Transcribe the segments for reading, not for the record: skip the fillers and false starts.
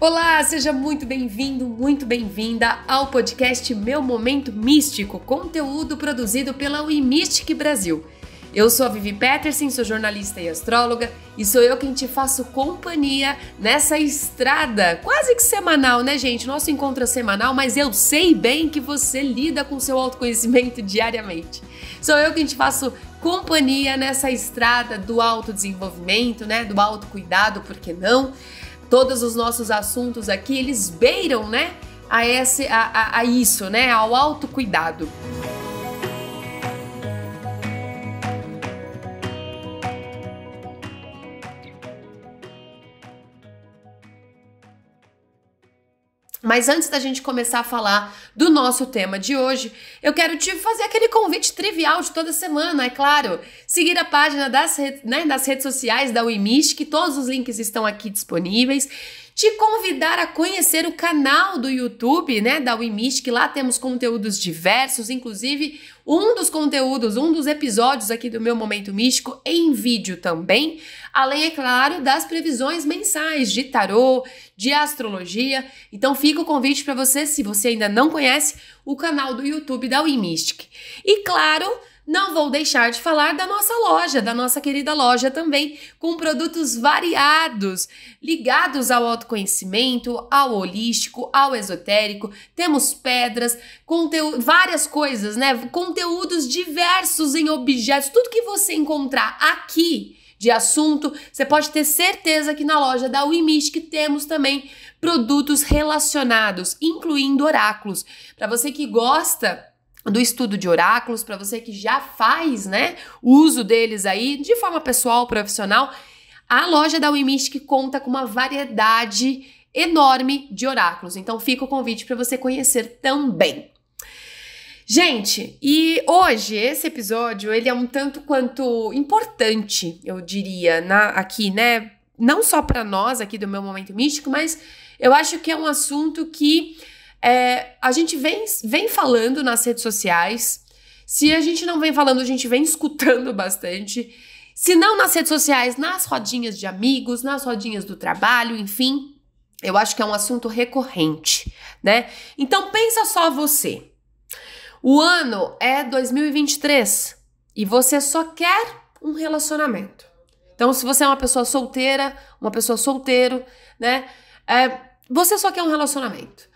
Olá, seja muito bem-vindo, muito bem-vinda ao podcast Meu Momento Místico, conteúdo produzido pela WeMystic Brasil. Eu sou a Vivi Peterson, sou jornalista e astróloga e sou eu quem te faço companhia nessa estrada quase que semanal, né, gente? Nosso encontro é semanal, mas eu sei bem que você lida com seu autoconhecimento diariamente. Sou eu quem te faço companhia nessa estrada do autodesenvolvimento, né, do autocuidado, por que não? Todos os nossos assuntos aqui, eles beiram, né, a isso, né, ao autocuidado. Mas antes da gente começar a falar do nosso tema de hoje, eu quero te fazer aquele convite trivial de toda semana, é claro. Seguir a página das redes sociais da WeMystic, todos os links estão aqui disponíveis. Te convidar a conhecer o canal do YouTube, né, da WeMystic. Lá temos conteúdos diversos, inclusive um dos episódios aqui do Meu Momento Místico em vídeo também, além, é claro, das previsões mensais de tarô, de astrologia. Então fica o convite para você, se você ainda não conhece, o canal do YouTube da WeMystic. E claro, não vou deixar de falar da nossa loja, da nossa querida loja também, com produtos variados, ligados ao autoconhecimento, ao holístico, ao esotérico. Temos pedras, várias coisas, né? Conteúdos diversos em objetos, tudo que você encontrar aqui de assunto, você pode ter certeza que na loja da WeMystic temos também produtos relacionados, incluindo oráculos. Para você que gosta do estudo de oráculos, para você que já faz, né, uso deles aí de forma pessoal, profissional, a loja da WeMystic conta com uma variedade enorme de oráculos. Então fica o convite para você conhecer também. Gente, e hoje esse episódio, ele é um tanto quanto importante, eu diria, aqui, né? Não só para nós aqui do Meu Momento Místico, mas eu acho que é um assunto que a gente vem falando nas redes sociais. Se a gente não vem falando, a gente vem escutando bastante. Se não nas redes sociais, nas rodinhas de amigos, nas rodinhas do trabalho, enfim. Eu acho que é um assunto recorrente, né? Então pensa só você. O ano é 2023 e você só quer um relacionamento. Então, se você é uma pessoa solteira, uma pessoa solteiro, né? Você só quer um relacionamento.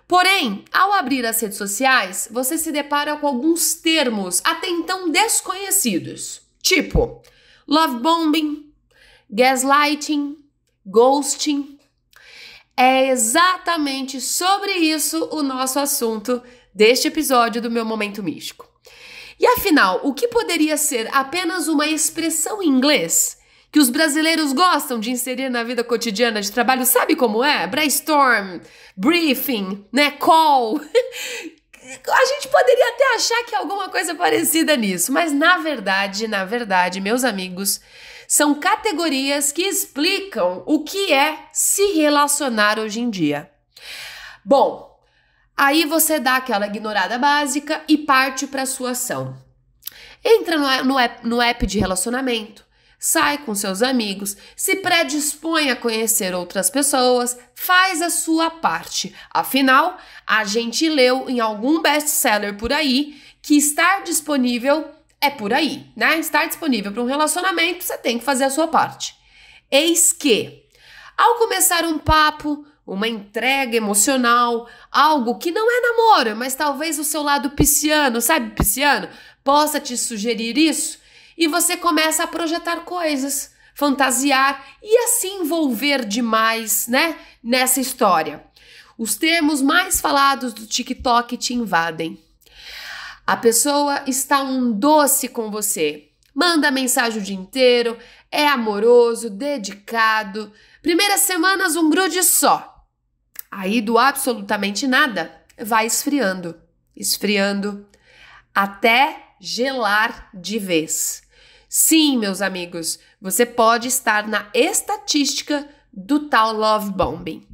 Porém, ao abrir as redes sociais, você se depara com alguns termos até então desconhecidos. Tipo, love bombing, gaslighting, ghosting. É exatamente sobre isso o nosso assunto deste episódio do Meu Momento Místico. E afinal, o que poderia ser apenas uma expressão em inglês que os brasileiros gostam de inserir na vida cotidiana de trabalho? Sabe como é? Brainstorm, briefing, né, call. A gente poderia até achar que é alguma coisa parecida nisso, mas na verdade, meus amigos, são categorias que explicam o que é se relacionar hoje em dia. Bom, aí você dá aquela ignorada básica e parte para a sua ação. Entra no app de relacionamento, sai com seus amigos, se predispõe a conhecer outras pessoas, faz a sua parte. Afinal, a gente leu em algum best-seller por aí que estar disponível é por aí, né? Estar disponível para um relacionamento, você tem que fazer a sua parte. Eis que, ao começar um papo, uma entrega emocional, algo que não é namoro, mas talvez o seu lado pisciano, sabe pisciano, possa te sugerir isso, e você começa a projetar coisas, fantasiar e assim envolver demais, né, nessa história. Os termos mais falados do TikTok te invadem. A pessoa está um doce com você, manda mensagem o dia inteiro, é amoroso, dedicado. Primeiras semanas um grude só. Aí do absolutamente nada, vai esfriando, até gelar de vez. Sim, meus amigos, você pode estar na estatística do tal love bombing.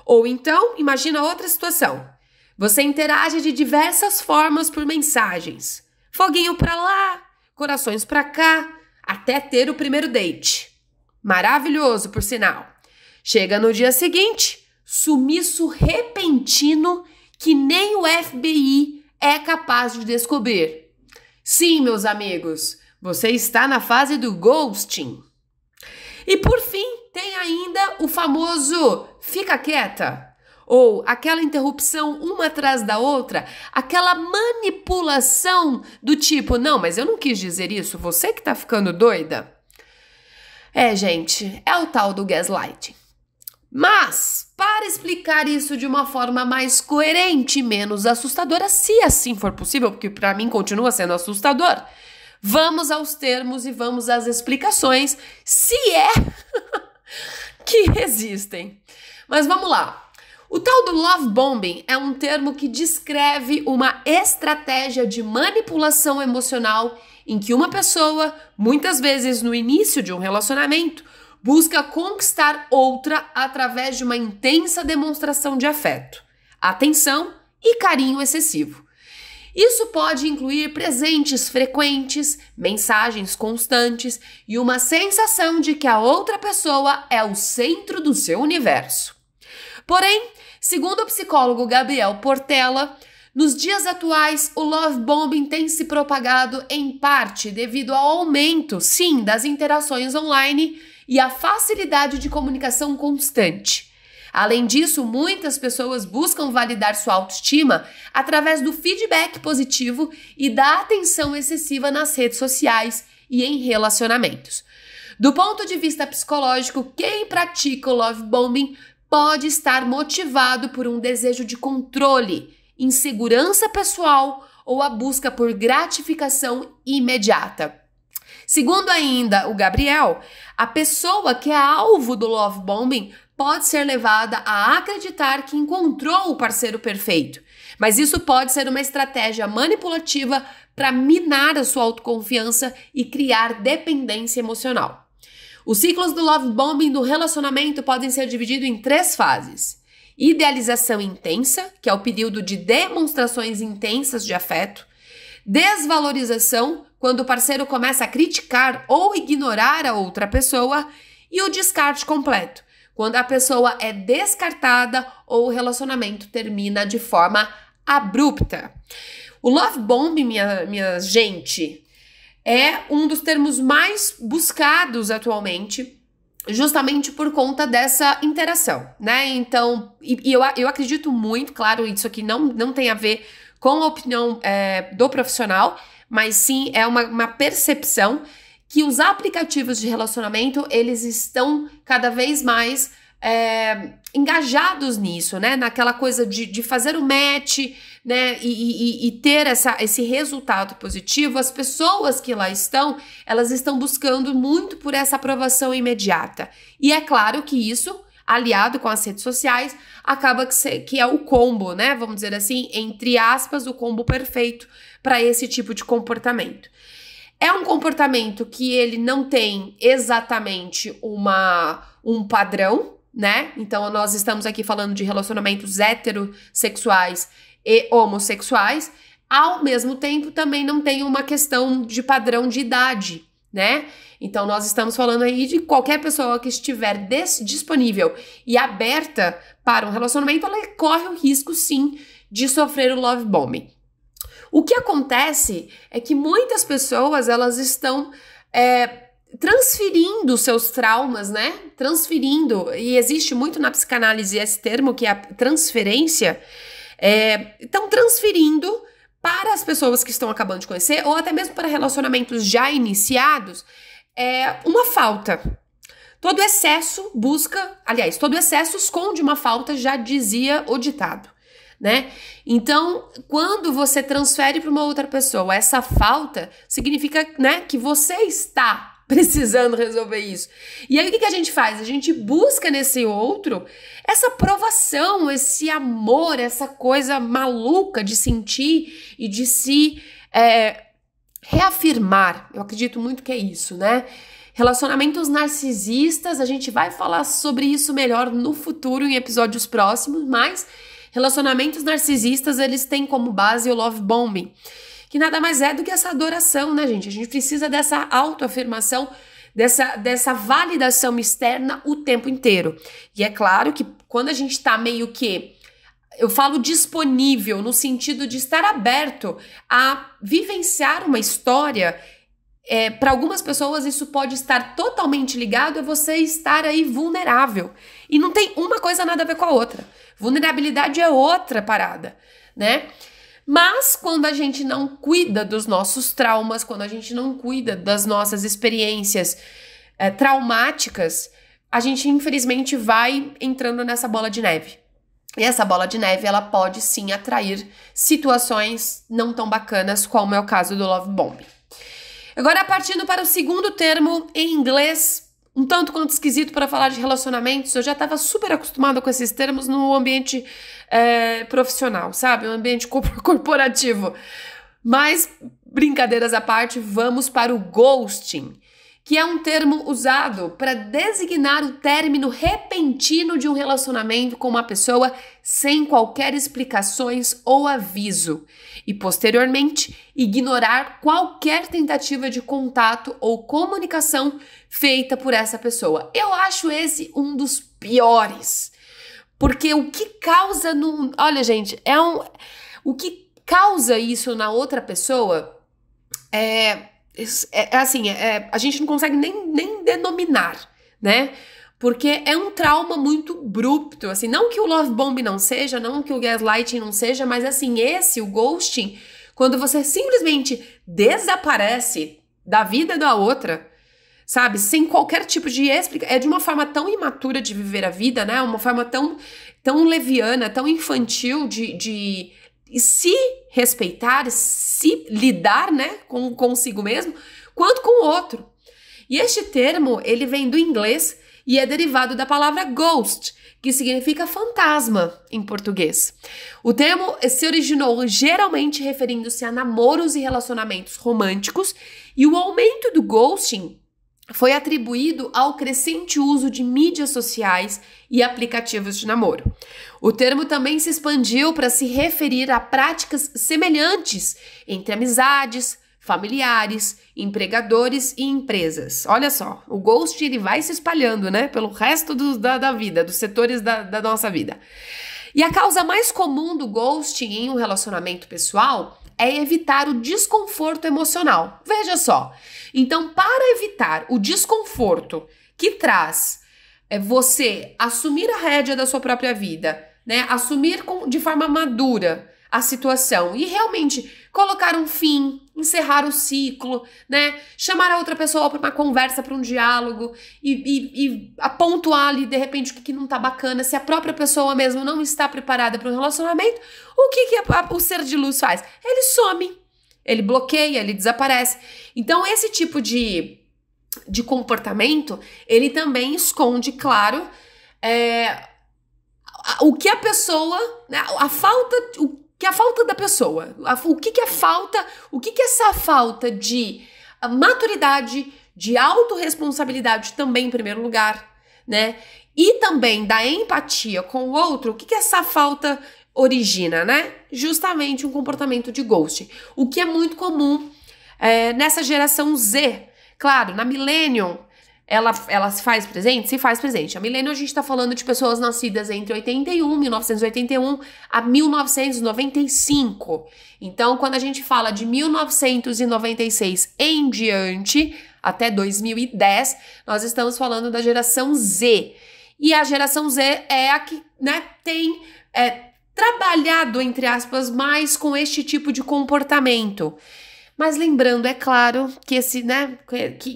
Ou então, imagina outra situação. Você interage de diversas formas por mensagens. Foguinho pra lá, corações pra cá, até ter o primeiro date. Maravilhoso, por sinal. Chega no dia seguinte, sumiço repentino que nem o FBI é capaz de descobrir. Sim, meus amigos, você está na fase do ghosting. E por fim, tem ainda o famoso fica quieta, ou aquela interrupção uma atrás da outra, aquela manipulação do tipo, não, mas eu não quis dizer isso, você que tá ficando doida. Gente, é o tal do gaslighting. Mas, para explicar isso de uma forma mais coerente e menos assustadora, se assim for possível, porque para mim continua sendo assustador, vamos aos termos e vamos às explicações, se é que existem. Mas vamos lá. O tal do love bombing é um termo que descreve uma estratégia de manipulação emocional em que uma pessoa, muitas vezes no início de um relacionamento, busca conquistar outra através de uma intensa demonstração de afeto, atenção e carinho excessivo. Isso pode incluir presentes frequentes, mensagens constantes e uma sensação de que a outra pessoa é o centro do seu universo. Porém, segundo o psicólogo Gabriel Portela, nos dias atuais, o love bombing tem se propagado em parte devido ao aumento, sim, das interações online e à facilidade de comunicação constante. Além disso, muitas pessoas buscam validar sua autoestima através do feedback positivo e da atenção excessiva nas redes sociais e em relacionamentos. Do ponto de vista psicológico, quem pratica o love bombing pode estar motivado por um desejo de controle, insegurança pessoal ou a busca por gratificação imediata. Segundo ainda o Gabriel, a pessoa que é alvo do love bombing pode ser levada a acreditar que encontrou o parceiro perfeito, mas isso pode ser uma estratégia manipulativa para minar a sua autoconfiança e criar dependência emocional. Os ciclos do love bombing do relacionamento podem ser divididos em 3 fases. Idealização intensa, que é o período de demonstrações intensas de afeto. Desvalorização, quando o parceiro começa a criticar ou ignorar a outra pessoa. E o descarte completo, quando a pessoa é descartada ou o relacionamento termina de forma abrupta. O love bombing, minha gente, é um dos termos mais buscados atualmente, justamente por conta dessa interação, né? Então, eu acredito muito, claro, isso aqui não tem a ver com a opinião do profissional, mas sim é uma percepção que os aplicativos de relacionamento, eles estão cada vez mais engajados nisso, né? Naquela coisa de fazer o match, né? E ter esse resultado positivo. As pessoas que lá estão, elas estão buscando muito por essa aprovação imediata. E é claro que isso, aliado com as redes sociais, acaba que é o combo, né? Vamos dizer assim, entre aspas, o combo perfeito para esse tipo de comportamento. É um comportamento que ele não tem exatamente um padrão, né? Então, nós estamos aqui falando de relacionamentos heterossexuais e homossexuais. Ao mesmo tempo, também não tem uma questão de padrão de idade, né? Então, nós estamos falando aí de qualquer pessoa que estiver disponível e aberta para um relacionamento, ela corre o risco, sim, de sofrer o love bombing. O que acontece é que muitas pessoas, elas estão transferindo seus traumas, né? Transferindo, e existe muito na psicanálise esse termo, que é a transferência, estão transferindo para as pessoas que estão acabando de conhecer, ou até mesmo para relacionamentos já iniciados, uma falta. Todo excesso esconde uma falta, já dizia o ditado, né? Então, quando você transfere para uma outra pessoa essa falta, significa, né, que você está precisando resolver isso. E aí o que a gente faz? A gente busca nesse outro essa aprovação, esse amor, essa coisa maluca de sentir e de se reafirmar. Eu acredito muito que é isso, né? Relacionamentos narcisistas, a gente vai falar sobre isso melhor no futuro, em episódios próximos, mas relacionamentos narcisistas, eles têm como base o love bombing, que nada mais é do que essa adoração, né, gente? A gente precisa dessa autoafirmação, dessa validação externa o tempo inteiro. E é claro que quando a gente tá meio que, eu falo disponível no sentido de estar aberto a vivenciar uma história, para algumas pessoas isso pode estar totalmente ligado a você estar aí vulnerável. E não tem uma coisa nada a ver com a outra. Vulnerabilidade é outra parada, né? Mas quando a gente não cuida dos nossos traumas, quando a gente não cuida das nossas experiências traumáticas, a gente infelizmente vai entrando nessa bola de neve. E essa bola de neve, ela pode sim atrair situações não tão bacanas, como é o caso do love bombing. Agora, partindo para o segundo termo em inglês, um tanto quanto esquisito para falar de relacionamentos, eu já estava super acostumada com esses termos no ambiente profissional, sabe? Um ambiente corporativo. Mas, brincadeiras à parte, vamos para o ghosting, que é um termo usado para designar o término repentino de um relacionamento com uma pessoa sem qualquer explicações ou aviso, e posteriormente ignorar qualquer tentativa de contato ou comunicação feita por essa pessoa. Eu acho esse um dos piores, porque o que causa olha, gente, o que causa isso na outra pessoa a gente não consegue nem denominar, né? Porque é um trauma muito abrupto, assim, não que o love bomb não seja, não que o gaslighting não seja, mas assim, o ghosting, quando você simplesmente desaparece da vida da outra, sabe, sem qualquer tipo de explicação, é de uma forma tão imatura de viver a vida, né? Uma forma tão leviana, tão infantil de se respeitar, se lidar, né, consigo mesmo, quanto com o outro. E este termo, ele vem do inglês e é derivado da palavra ghost, que significa fantasma em português. O termo se originou geralmente referindo-se a namoros e relacionamentos românticos, e o aumento do ghosting foi atribuído ao crescente uso de mídias sociais e aplicativos de namoro. O termo também se expandiu para se referir a práticas semelhantes entre amizades, familiares, empregadores e empresas. Olha só, o ghost ele vai se espalhando, né, pelo resto da vida, dos setores da nossa vida. E a causa mais comum do ghosting em um relacionamento pessoal é evitar o desconforto emocional. Veja só, então para evitar o desconforto que traz você assumir a rédea da sua própria vida, né, assumir de forma madura a situação e realmente colocar um fim, encerrar o ciclo, né, chamar a outra pessoa para uma conversa, para um diálogo e pontuar ali de repente o que não tá bacana, se a própria pessoa mesmo não está preparada para um relacionamento, o que o ser de luz faz? Ele some, ele bloqueia, ele desaparece. Então esse tipo de comportamento, ele também esconde, claro, o que a pessoa, né, a falta da pessoa, o que é falta, o que é essa falta de maturidade, de autorresponsabilidade também em primeiro lugar, né, e também da empatia com o outro, o que essa falta origina, né, justamente um comportamento de ghosting, o que é muito comum nessa geração Z. Claro, na Millennium, ela se faz presente? Se faz presente. A Millennium, a gente tá falando de pessoas nascidas entre 1981 a 1995. Então, quando a gente fala de 1996 em diante, até 2010, nós estamos falando da geração Z. E a geração Z é a que, né, tem trabalhado, entre aspas, mais com este tipo de comportamento. Mas lembrando, é claro, que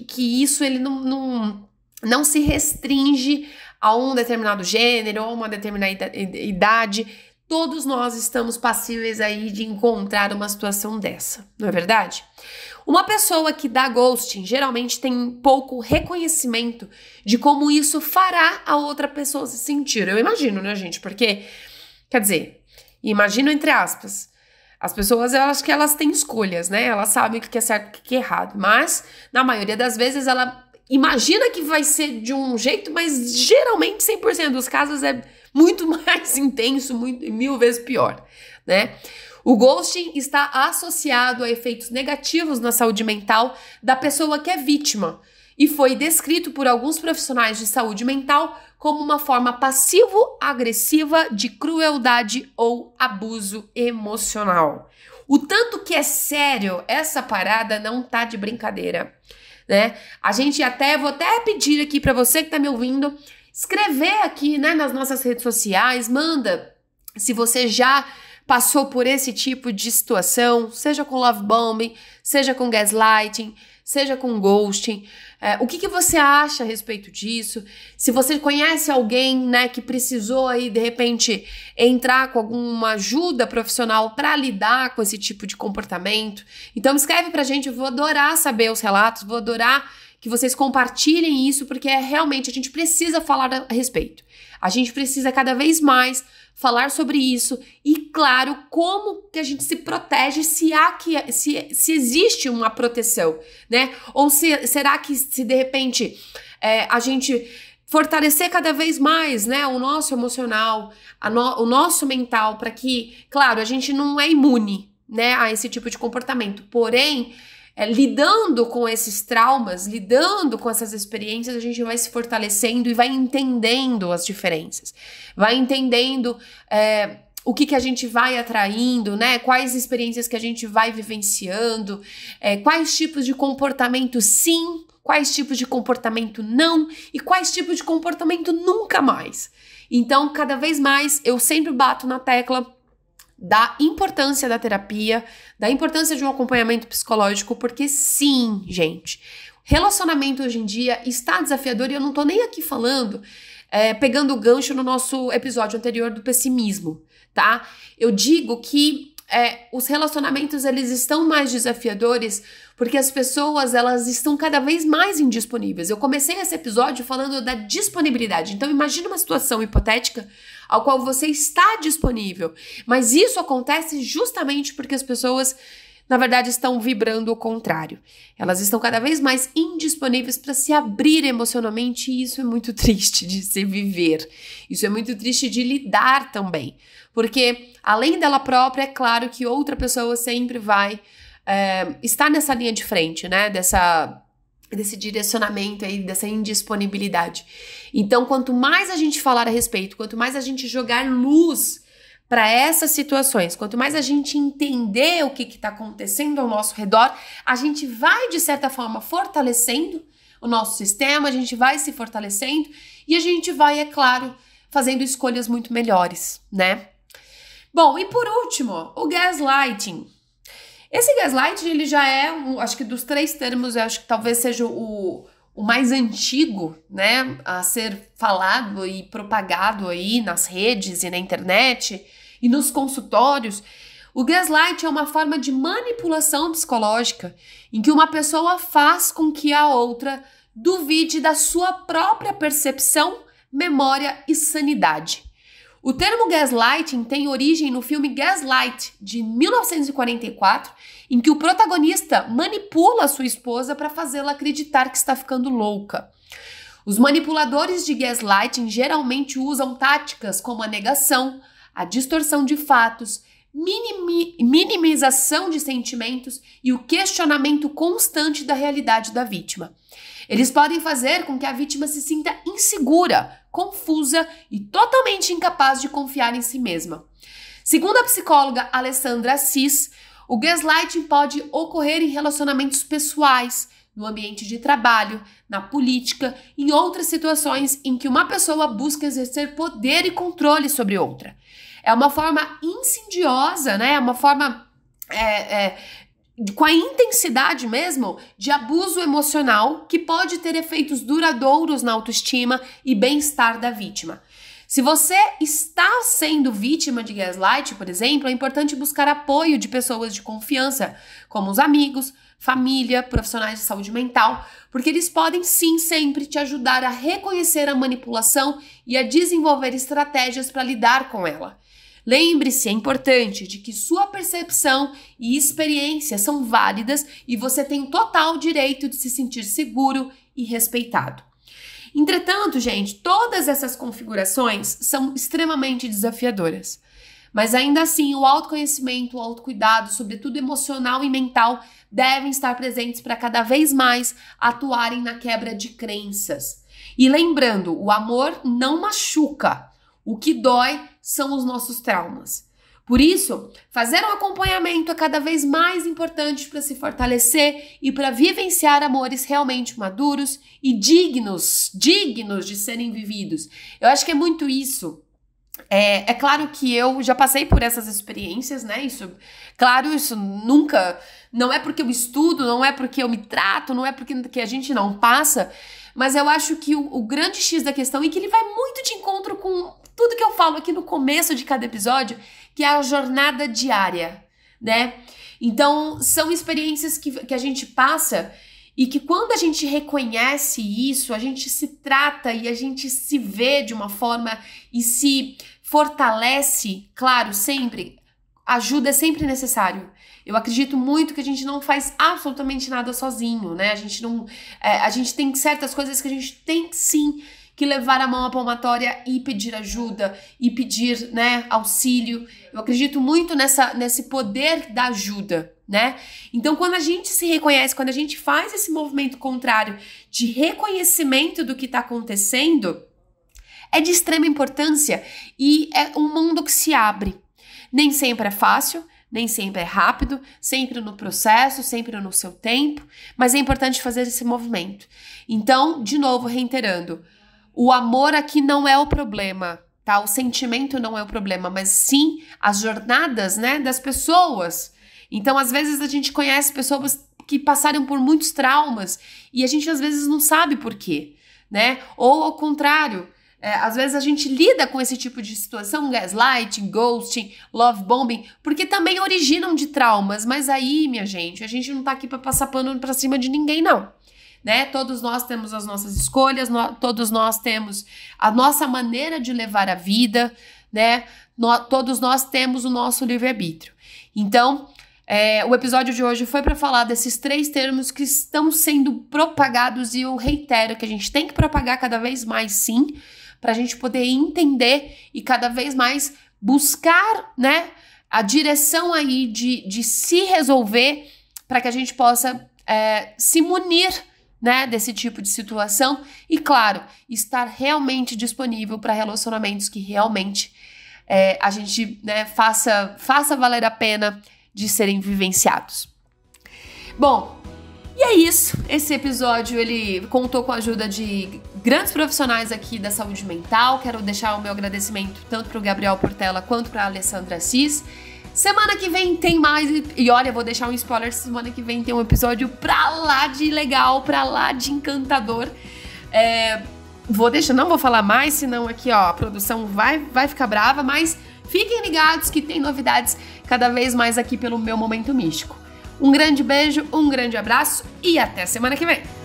que isso ele não se restringe a um determinado gênero ou uma determinada idade. Todos nós estamos passíveis aí de encontrar uma situação dessa, não é verdade? Uma pessoa que dá ghosting geralmente tem pouco reconhecimento de como isso fará a outra pessoa se sentir. Eu imagino, né, gente? Porque, quer dizer, imagino entre aspas, as pessoas, eu acho que elas têm escolhas, né? Elas sabem o que é certo e o que é errado. Mas, na maioria das vezes, ela imagina que vai ser de um jeito, mas geralmente, 100% dos casos, é muito mais intenso, mil vezes pior, né? O ghosting está associado a efeitos negativos na saúde mental da pessoa que é vítima e foi descrito por alguns profissionais de saúde mental como uma forma passivo-agressiva de crueldade ou abuso emocional. O tanto que é sério, essa parada não tá de brincadeira, né? Vou até pedir aqui para você que tá me ouvindo, escrever aqui, né, nas nossas redes sociais, manda se você já passou por esse tipo de situação, seja com love bombing, seja com gaslighting, seja com ghosting. O que você acha a respeito disso? Se você conhece alguém, né, que precisou aí, de repente, entrar com alguma ajuda profissional para lidar com esse tipo de comportamento, então escreve pra gente, eu vou adorar saber os relatos, vou adorar que vocês compartilhem isso, porque realmente a gente precisa falar a respeito. A gente precisa cada vez mais falar sobre isso e, claro, como que a gente se protege se existe uma proteção, né? Ou será que se de repente a gente fortalecer cada vez mais, né, o nosso emocional, o nosso mental, para que, claro, a gente não é imune, né, a esse tipo de comportamento, porém, lidando com esses traumas, lidando com essas experiências, a gente vai se fortalecendo e vai entendendo as diferenças, vai entendendo o que a gente vai atraindo, né? Quais experiências que a gente vai vivenciando, quais tipos de comportamento sim, quais tipos de comportamento não e quais tipos de comportamento nunca mais. Então, cada vez mais, eu sempre bato na tecla da importância da terapia, da importância de um acompanhamento psicológico, porque sim, gente, relacionamento hoje em dia está desafiador e eu não tô nem aqui falando, pegando o gancho no nosso episódio anterior do pessimismo, tá? Eu digo que os relacionamentos, eles estão mais desafiadores porque as pessoas, elas estão cada vez mais indisponíveis. Eu comecei esse episódio falando da disponibilidade. Então, imagine uma situação hipotética ao qual você está disponível. Mas isso acontece justamente porque as pessoas, na verdade, estão vibrando o contrário. Elas estão cada vez mais indisponíveis para se abrir emocionalmente e isso é muito triste de se viver. Isso é muito triste de lidar também. Porque, além dela própria, é claro que outra pessoa sempre vai estar nessa linha de frente, né? Desse direcionamento aí, dessa indisponibilidade. Então, quanto mais a gente falar a respeito, quanto mais a gente jogar luz para essas situações, quanto mais a gente entender o que está acontecendo ao nosso redor, a gente vai, de certa forma, fortalecendo o nosso sistema, a gente vai se fortalecendo e a gente vai, é claro, fazendo escolhas muito melhores, né? Bom, e por último, o gaslighting. Esse gaslighting, ele já acho que dos três termos, eu acho que talvez seja o mais antigo, né, a ser falado e propagado aí nas redes e na internet e nos consultórios. O gaslighting é uma forma de manipulação psicológica em que uma pessoa faz com que a outra duvide da sua própria percepção, memória e sanidade. O termo gaslighting tem origem no filme Gaslight, de 1944, em que o protagonista manipula a sua esposa para fazê-la acreditar que está ficando louca. Os manipuladores de gaslighting geralmente usam táticas como a negação, a distorção de fatos, minimização de sentimentos e o questionamento constante da realidade da vítima. Eles podem fazer com que a vítima se sinta insegura, confusa e totalmente incapaz de confiar em si mesma. Segundo a psicóloga Alessandra Assis, o gaslighting pode ocorrer em relacionamentos pessoais, no ambiente de trabalho, na política e em outras situações em que uma pessoa busca exercer poder e controle sobre outra. É uma forma insidiosa, né? É uma forma com a intensidade mesmo de abuso emocional que pode ter efeitos duradouros na autoestima e bem-estar da vítima. Se você está sendo vítima de gaslight, por exemplo, é importante buscar apoio de pessoas de confiança, como os amigos, família, profissionais de saúde mental, porque eles podem sim sempre te ajudar a reconhecer a manipulação e a desenvolver estratégias para lidar com ela. Lembre-se, é importante, de que sua percepção e experiência são válidas e você tem o total direito de se sentir seguro e respeitado. Entretanto, gente, todas essas configurações são extremamente desafiadoras. Mas ainda assim, o autoconhecimento, o autocuidado, sobretudo emocional e mental, devem estar presentes para cada vez mais atuarem na quebra de crenças. E lembrando, o amor não machuca. O que dói são os nossos traumas. Por isso, fazer um acompanhamento é cada vez mais importante para se fortalecer e para vivenciar amores realmente maduros e dignos de serem vividos. Eu acho que é muito isso. É claro que eu já passei por essas experiências, né? Isso nunca... Não é porque eu estudo, não é porque eu me trato, não é porque a gente não passa, mas eu acho que o grande X da questão, e que ele vai muito de encontro com tudo que eu falo aqui no começo de cada episódio, que é a jornada diária, né? Então, são experiências que a gente passa e que quando a gente reconhece isso, a gente se trata e a gente se vê de uma forma e se fortalece, claro, sempre, ajuda é sempre necessário. Eu acredito muito que a gente não faz absolutamente nada sozinho, né? A gente tem certas coisas que a gente tem sim que levar a mão à palmatória e pedir ajuda e pedir, né, auxílio. Eu acredito muito nesse poder da ajuda, né? Então, quando a gente se reconhece, quando a gente faz esse movimento contrário de reconhecimento do que está acontecendo, é de extrema importância e é um mundo que se abre. Nem sempre é fácil, nem sempre é rápido, sempre no processo, sempre no seu tempo, mas é importante fazer esse movimento. Então, de novo, reiterando, o amor aqui não é o problema, tá? O sentimento não é o problema, mas sim as jornadas, né, das pessoas. Então, às vezes a gente conhece pessoas que passaram por muitos traumas e a gente às vezes não sabe por quê, né? Ou ao contrário, às vezes a gente lida com esse tipo de situação, gaslighting, ghosting, love bombing, porque também originam de traumas. Mas aí, minha gente, a gente não tá aqui pra passar pano pra cima de ninguém, não. Né? Todos nós temos as nossas escolhas, todos nós temos a nossa maneira de levar a vida, né? Todos nós temos o nosso livre-arbítrio. Então, o episódio de hoje foi para falar desses 3 termos que estão sendo propagados e eu reitero que a gente tem que propagar cada vez mais, sim, para a gente poder entender e cada vez mais buscar, né, a direção aí de se resolver para que a gente possa se munir, né, desse tipo de situação e, claro, estar realmente disponível para relacionamentos que realmente a gente, né, faça valer a pena de serem vivenciados. Bom, e é isso. Esse episódio, ele contou com a ajuda de grandes profissionais aqui da saúde mental. Quero deixar o meu agradecimento tanto para o Gabriel Portela quanto para a Alessandra Assis. Semana que vem tem mais, e olha, vou deixar um spoiler, semana que vem tem um episódio pra lá de legal, pra lá de encantador. Não vou falar mais, senão aqui, ó, a produção vai ficar brava, mas fiquem ligados que tem novidades cada vez mais aqui pelo meu Momento Místico. Um grande beijo, um grande abraço e até semana que vem!